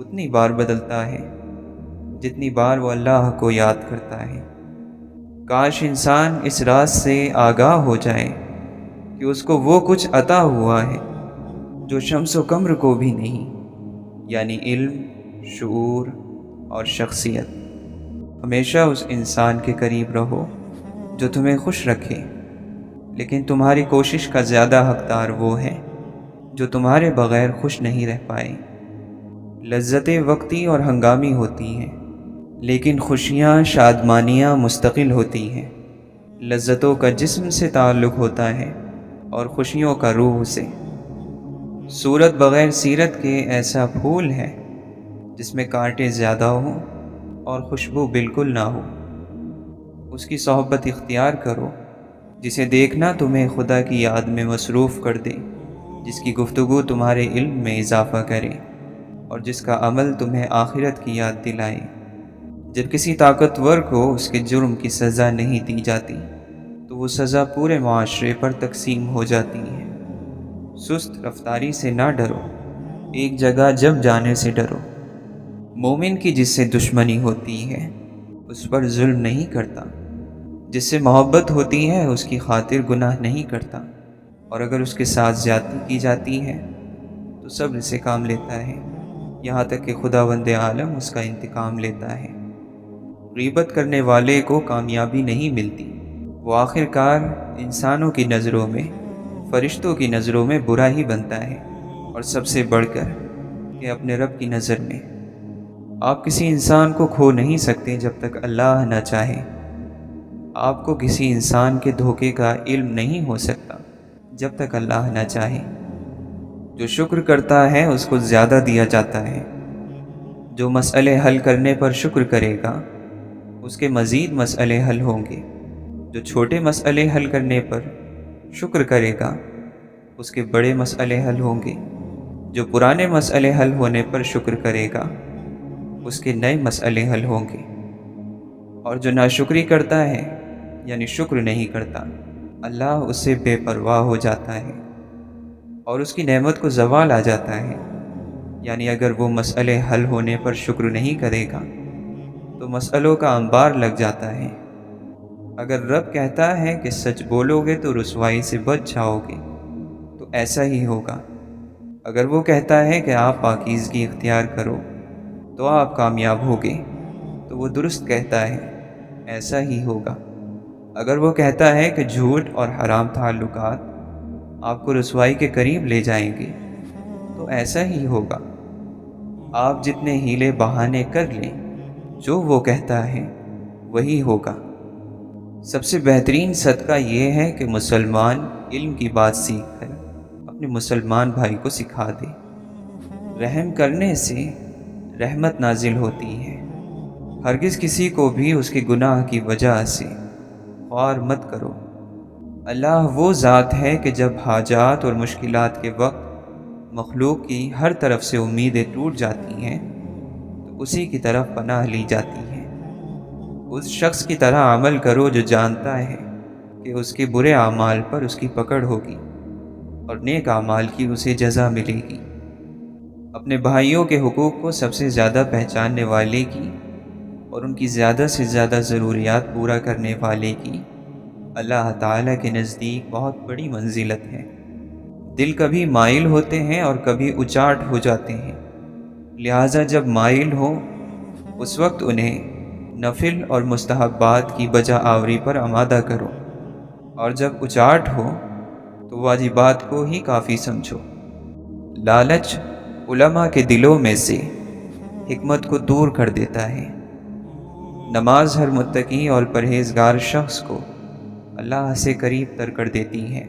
اتنی بار بدلتا ہے جتنی بار وہ اللہ کو یاد کرتا ہے۔ کاش انسان اس راز سے آگاہ ہو جائے کہ اس کو وہ کچھ عطا ہوا ہے جو شمس و قمر کو بھی نہیں، یعنی علم، شعور اور شخصیت۔ ہمیشہ اس انسان کے قریب رہو جو تمہیں خوش رکھے، لیکن تمہاری کوشش کا زیادہ حقدار وہ ہے جو تمہارے بغیر خوش نہیں رہ پائے۔ لذتیں وقتی اور ہنگامی ہوتی ہیں، لیکن خوشیاں، شادمانیاں مستقل ہوتی ہیں۔ لذتوں کا جسم سے تعلق ہوتا ہے اور خوشیوں کا روح سے۔ صورت بغیر سیرت کے ایسا پھول ہے جس میں کانٹے زیادہ ہوں اور خوشبو بالکل نہ ہو۔ اس کی صحبت اختیار کرو جسے دیکھنا تمہیں خدا کی یاد میں مصروف کر دے، جس کی گفتگو تمہارے علم میں اضافہ کرے، اور جس کا عمل تمہیں آخرت کی یاد دلائے۔ جب کسی طاقتور کو اس کے جرم کی سزا نہیں دی جاتی، تو وہ سزا پورے معاشرے پر تقسیم ہو جاتی ہے۔ سست رفتاری سے نہ ڈرو، ایک جگہ جب جانے سے ڈرو۔ مومن کی جس سے دشمنی ہوتی ہے اس پر ظلم نہیں کرتا۔ جس سے محبت ہوتی ہے اس کی خاطر گناہ نہیں کرتا، اور اگر اس کے ساتھ زیادتی کی جاتی ہے تو صبر سے کام لیتا ہے، یہاں تک کہ خداوند عالم اس کا انتقام لیتا ہے۔ غیبت کرنے والے کو کامیابی نہیں ملتی، وہ آخر کار انسانوں کی نظروں میں، فرشتوں کی نظروں میں برا ہی بنتا ہے، اور سب سے بڑھ کر کہ اپنے رب کی نظر میں۔ آپ کسی انسان کو کھو نہیں سکتے جب تک اللہ نہ چاہے۔ آپ کو کسی انسان کے دھوکے کا علم نہیں ہو سکتا جب تک اللہ نہ چاہے۔ جو شکر کرتا ہے اس کو زیادہ دیا جاتا ہے، جو مسئلے حل کرنے پر شکر کرے گا اس کے مزید مسئلے حل ہوں گے، جو چھوٹے مسئلے حل کرنے پر شکر کرے گا اس کے بڑے مسئلے حل ہوں گے، جو پرانے مسئلے حل ہونے پر شکر کرے گا اس کے نئے مسئلے حل ہوں گے، اور جو ناشکری کرتا ہے یعنی شکر نہیں کرتا، اللہ اس سے بے پرواہ ہو جاتا ہے اور اس کی نعمت کو زوال آ جاتا ہے۔ یعنی اگر وہ مسئلے حل ہونے پر شکر نہیں کرے گا تو مسئلوں کا انبار لگ جاتا ہے۔ اگر رب کہتا ہے کہ سچ بولو گے تو رسوائی سے بچ جاؤ گے تو ایسا ہی ہوگا، اگر وہ کہتا ہے کہ آپ پاکیزگی اختیار کرو تو آپ کامیاب ہوگے تو وہ درست کہتا ہے، ایسا ہی ہوگا۔ اگر وہ کہتا ہے کہ جھوٹ اور حرام تعلقات آپ کو رسوائی کے قریب لے جائیں گے تو ایسا ہی ہوگا۔ آپ جتنے ہیلے بہانے کر لیں، جو وہ کہتا ہے وہی ہوگا۔ سب سے بہترین صدقہ یہ ہے کہ مسلمان علم کی بات سیکھ کر اپنے مسلمان بھائی کو سکھا دے۔ رحم کرنے سے رحمت نازل ہوتی ہے۔ ہرگز کسی کو بھی اس کے گناہ کی وجہ سے خوار مت کرو۔ اللہ وہ ذات ہے کہ جب حاجات اور مشکلات کے وقت مخلوق کی ہر طرف سے امیدیں ٹوٹ جاتی ہیں تو اسی کی طرف پناہ لی جاتی ہے۔ اس شخص کی طرح عمل کرو جو جانتا ہے کہ اس کے برے اعمال پر اس کی پکڑ ہوگی اور نیک اعمال کی اسے جزا ملے گی۔ اپنے بھائیوں کے حقوق کو سب سے زیادہ پہچاننے والے کی اور ان کی زیادہ سے زیادہ ضروریات پورا کرنے والے کی اللہ تعالیٰ کے نزدیک بہت بڑی منزلت ہے۔ دل کبھی مائل ہوتے ہیں اور کبھی اچاٹ ہو جاتے ہیں، لہٰذا جب مائل ہوں اس وقت انہیں نفل اور مستحبات کی بجا آوری پر آمادہ کرو، اور جب اچاٹ ہو تو واجبات کو ہی کافی سمجھو۔ لالچ علماء کے دلوں میں سے حکمت کو دور کر دیتا ہے۔ نماز ہر متقی اور پرہیزگار شخص کو اللہ سے قریب تر کر دیتی ہے۔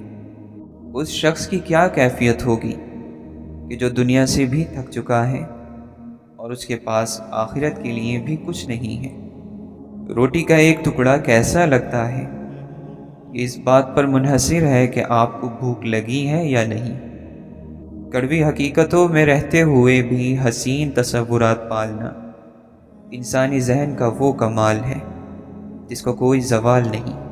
اس شخص کی کیا کیفیت ہوگی کہ جو دنیا سے بھی تھک چکا ہے اور اس کے پاس آخرت کے لیے بھی کچھ نہیں ہے۔ روٹی کا ایک ٹکڑا کیسا لگتا ہے یہ اس بات پر منحصر ہے کہ آپ کو بھوک لگی ہے یا نہیں۔ کڑوی حقیقتوں میں رہتے ہوئے بھی حسین تصورات پالنا انسانی ذہن کا وہ کمال ہے جس کو کوئی زوال نہیں۔